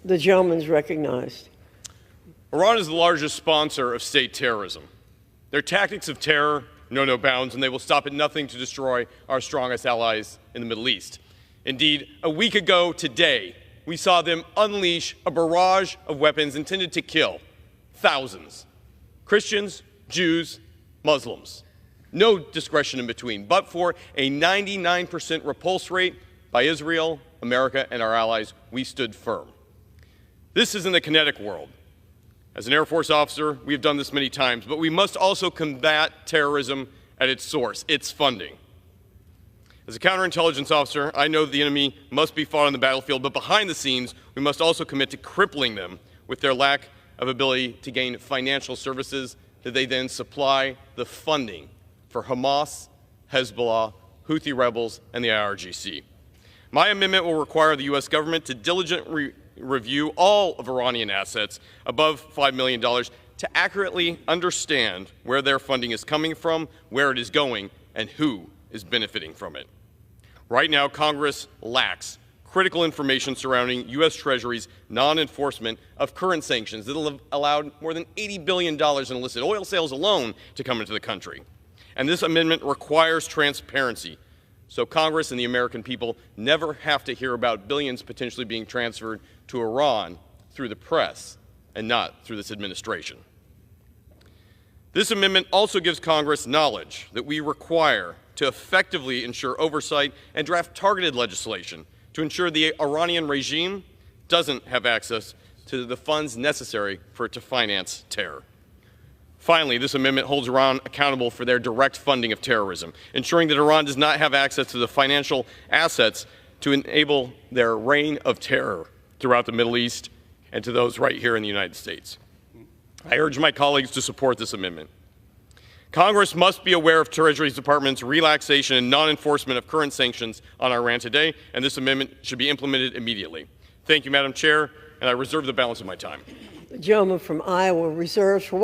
The gentleman is recognized. Iran is the largest sponsor of state terrorism. Their tactics of terror know no bounds, and they will stop at nothing to destroy our strongest allies in the Middle East. Indeed, a week ago today, we saw them unleash a barrage of weapons intended to kill thousands. Christians, Jews, Muslims. No discretion in between, but for a 99% repulse rate by Israel, America, and our allies, we stood firm. This is in the kinetic world. As an Air Force officer, we have done this many times, but we must also combat terrorism at its source, its funding. As a counterintelligence officer, I know the enemy must be fought on the battlefield, but behind the scenes, we must also commit to crippling them with their lack of ability to gain financial services that they then supply the funding for Hamas, Hezbollah, Houthi rebels, and the IRGC. My amendment will require the U.S. government to diligently review all of Iranian assets above $5 million to accurately understand where their funding is coming from, where it is going, and who is benefiting from it. Right now, Congress lacks critical information surrounding U.S. Treasury's non-enforcement of current sanctions that have allowed more than $80 billion in illicit oil sales alone to come into the country. And this amendment requires transparency, so Congress and the American people never have to hear about billions potentially being transferred to Iran through the press and not through this administration. This amendment also gives Congress knowledge that we require to effectively ensure oversight and draft targeted legislation to ensure the Iranian regime doesn't have access to the funds necessary for it to finance terror. Finally, this amendment holds Iran accountable for their direct funding of terrorism, ensuring that Iran does not have access to the financial assets to enable their reign of terror throughout the Middle East and to those right here in the United States. I urge my colleagues to support this amendment. Congress must be aware of Treasury Department's relaxation and non-enforcement of current sanctions on Iran today, and this amendment should be implemented immediately. Thank you, Madam Chair, and I reserve the balance of my time. The gentleman from Iowa reserves for